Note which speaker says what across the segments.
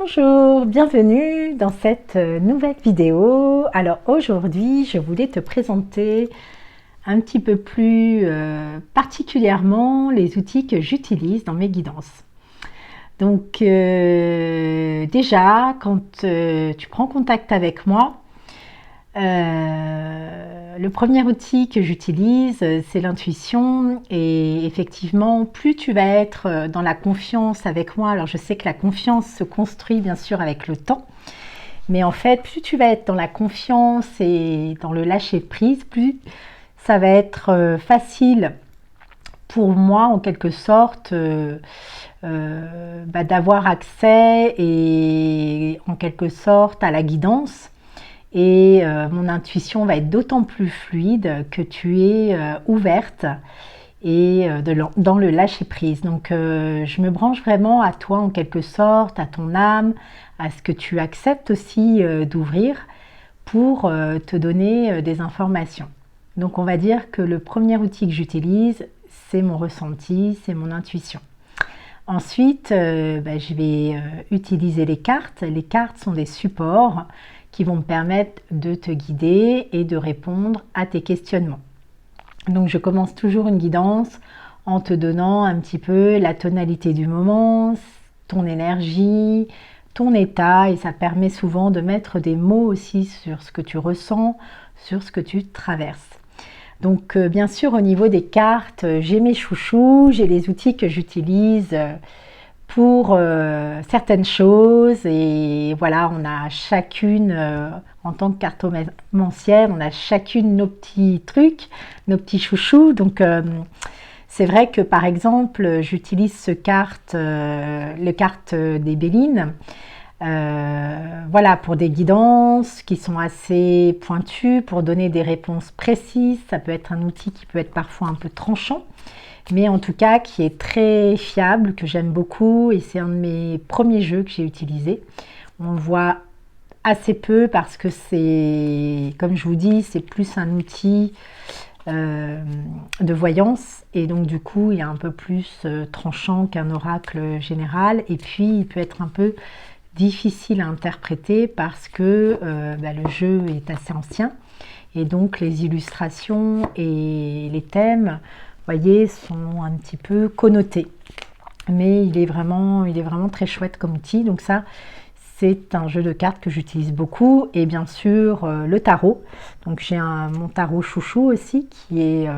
Speaker 1: Bonjour, bienvenue dans cette nouvelle vidéo. Alors aujourd'hui, je voulais te présenter un petit peu plus particulièrement les outils que j'utilise dans mes guidances. Donc déjà, quand tu prends contact avec moi, le premier outil que j'utilise, c'est l'intuition. Et effectivement, plus tu vas être dans la confiance avec moi, alors je sais que la confiance se construit bien sûr avec le temps, mais en fait, plus tu vas être dans la confiance et dans le lâcher prise, plus ça va être facile pour moi en quelque sorte d'avoir accès et en quelque sorte à la guidance. Et mon intuition va être d'autant plus fluide que tu es ouverte et dans le lâcher prise. Donc je me branche vraiment à toi en quelque sorte, à ton âme, à ce que tu acceptes aussi d'ouvrir pour te donner des informations. Donc on va dire que le premier outil que j'utilise, c'est mon ressenti, c'est mon intuition. Ensuite, je vais utiliser les cartes. Les cartes sont des supports qui vont me permettre de te guider et de répondre à tes questionnements. Donc je commence toujours une guidance en te donnant un petit peu la tonalité du moment, ton énergie, ton état, et ça permet souvent de mettre des mots aussi sur ce que tu ressens, sur ce que tu traverses. Donc bien sûr au niveau des cartes, j'ai mes chouchous, j'ai les outils que j'utilise pour certaines choses, et voilà, on a chacune en tant que cartomancienne, on a chacune nos petits trucs, nos petits chouchous. Donc c'est vrai que par exemple j'utilise le carte des Bélines, voilà, pour des guidances qui sont assez pointues, pour donner des réponses précises. Ça peut être un outil qui peut être parfois un peu tranchant, mais en tout cas qui est très fiable, que j'aime beaucoup, et c'est un de mes premiers jeux que j'ai utilisé. On le voit assez peu parce que c'est, comme je vous dis, c'est plus un outil de voyance, et donc du coup il est un peu plus tranchant qu'un oracle général, et puis il peut être un peu difficile à interpréter parce que le jeu est assez ancien, et donc les illustrations et les thèmes, voyez, sont un petit peu connotés, mais il est vraiment très chouette comme outil. Donc ça, c'est un jeu de cartes que j'utilise beaucoup. Et bien sûr le tarot, donc j'ai mon tarot chouchou aussi qui est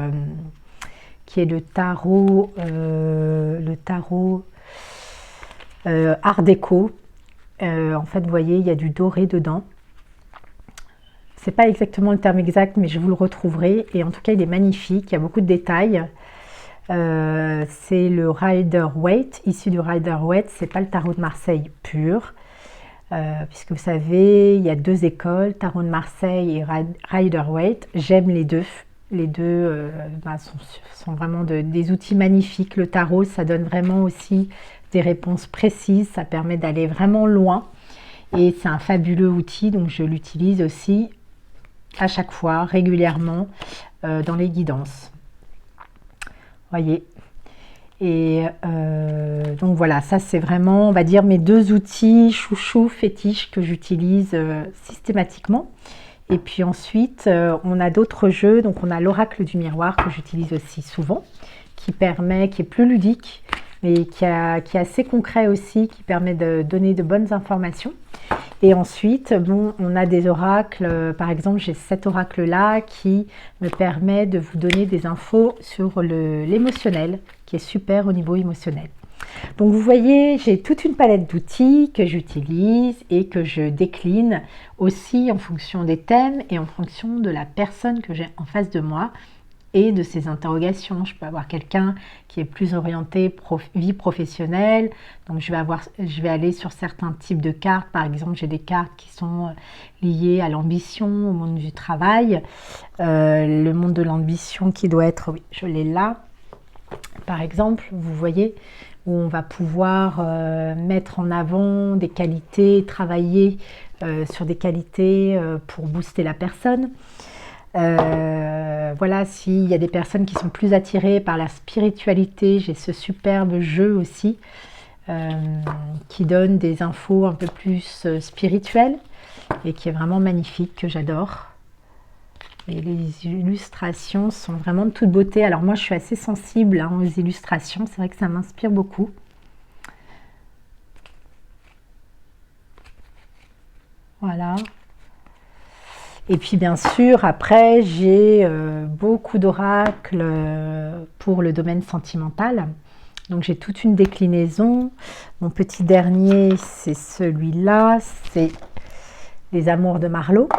Speaker 1: le tarot art déco. En fait, vous voyez, il y a du doré dedans. C'est pas exactement le terme exact, mais je vous le retrouverai. Et en tout cas, il est magnifique, il y a beaucoup de détails. C'est le Rider-Waite, issu du Rider-Waite. C'est pas le tarot de Marseille pur, puisque vous savez, il y a deux écoles, tarot de Marseille et Rider-Waite. J'aime les deux. Les deux sont vraiment des outils magnifiques. Le tarot, ça donne vraiment aussi des réponses précises. Ça permet d'aller vraiment loin. Et c'est un fabuleux outil, donc je l'utilise aussi à chaque fois, régulièrement, dans les guidances. Voyez. Et donc voilà, ça c'est vraiment, on va dire, mes deux outils chouchou fétiches que j'utilise systématiquement. Et puis ensuite on a d'autres jeux. Donc on a l'oracle du miroir que j'utilise aussi souvent, qui est plus ludique, mais qui est assez concret aussi, qui permet de donner de bonnes informations. Et ensuite, on a des oracles. Par exemple, j'ai cet oracle-là qui me permet de vous donner des infos sur l'émotionnel, qui est super au niveau émotionnel. Donc vous voyez, j'ai toute une palette d'outils que j'utilise et que je décline aussi en fonction des thèmes et en fonction de la personne que j'ai en face de moi et de ses interrogations. Je peux avoir quelqu'un qui est plus orienté vie professionnelle, donc je vais aller sur certains types de cartes. Par exemple, j'ai des cartes qui sont liées à l'ambition, au monde du travail, le monde de l'ambition qui doit être, oui, je l'ai là, par exemple, vous voyez, où on va pouvoir mettre en avant des qualités, travailler sur des qualités pour booster la personne. Voilà, s'il y a des personnes qui sont plus attirées par la spiritualité, j'ai ce superbe jeu aussi qui donne des infos un peu plus spirituelles et qui est vraiment magnifique, que j'adore. Et les illustrations sont vraiment de toute beauté. Alors moi, je suis assez sensible aux illustrations. C'est vrai que ça m'inspire beaucoup. Voilà. Et puis bien sûr, après, j'ai beaucoup d'oracles pour le domaine sentimental. Donc j'ai toute une déclinaison. Mon petit dernier, c'est celui-là. C'est les Amours de Marlowe.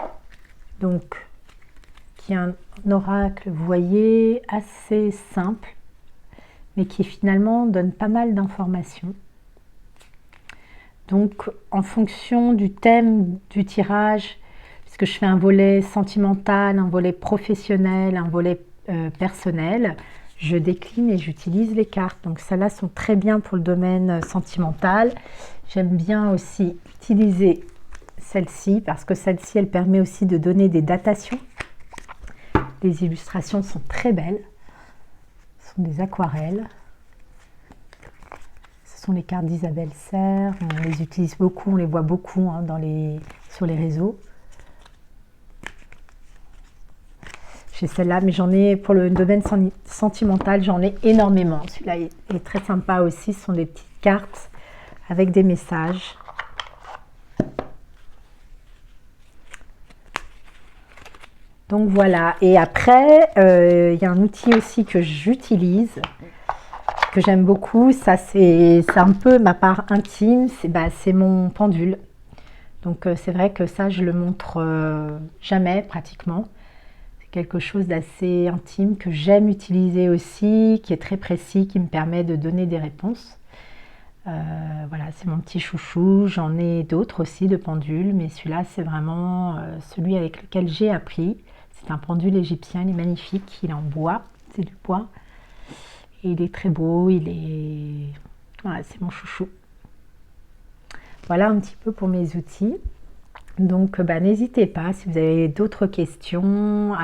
Speaker 1: Donc, qui est un oracle, vous voyez, assez simple, mais qui finalement donne pas mal d'informations. Donc, en fonction du thème du tirage, puisque je fais un volet sentimental, un volet professionnel, un volet personnel, je décline et j'utilise les cartes. Donc, celles-là sont très bien pour le domaine sentimental. J'aime bien aussi utiliser celle-ci, parce que celle-ci, elle permet aussi de donner des datations. Les illustrations sont très belles. Ce sont des aquarelles. Ce sont les cartes d'Isabelle Serre. On les utilise beaucoup, on les voit beaucoup sur les réseaux. J'ai celle-là, mais j'en ai, pour le domaine sentimental, j'en ai énormément. Celui-là est très sympa aussi. Ce sont des petites cartes avec des messages. Donc voilà, et après, il y a un outil aussi que j'utilise, que j'aime beaucoup. Ça, c'est un peu ma part intime, c'est mon pendule. Donc c'est vrai que ça, je le montre jamais pratiquement. C'est quelque chose d'assez intime que j'aime utiliser aussi, qui est très précis, qui me permet de donner des réponses. Voilà, c'est mon petit chouchou. J'en ai d'autres aussi de pendules, mais celui-là, c'est vraiment celui avec lequel j'ai appris. C'est un pendule égyptien, il est magnifique, il est en bois, c'est du bois. Et il est très beau, voilà, c'est mon chouchou. Voilà un petit peu pour mes outils. Donc n'hésitez pas, si vous avez d'autres questions,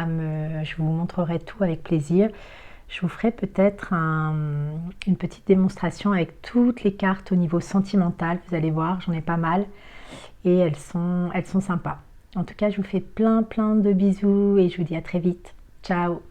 Speaker 1: je vous montrerai tout avec plaisir. Je vous ferai peut-être une petite démonstration avec toutes les cartes au niveau sentimental. Vous allez voir, j'en ai pas mal et elles sont sympas. En tout cas, je vous fais plein de bisous et je vous dis à très vite. Ciao!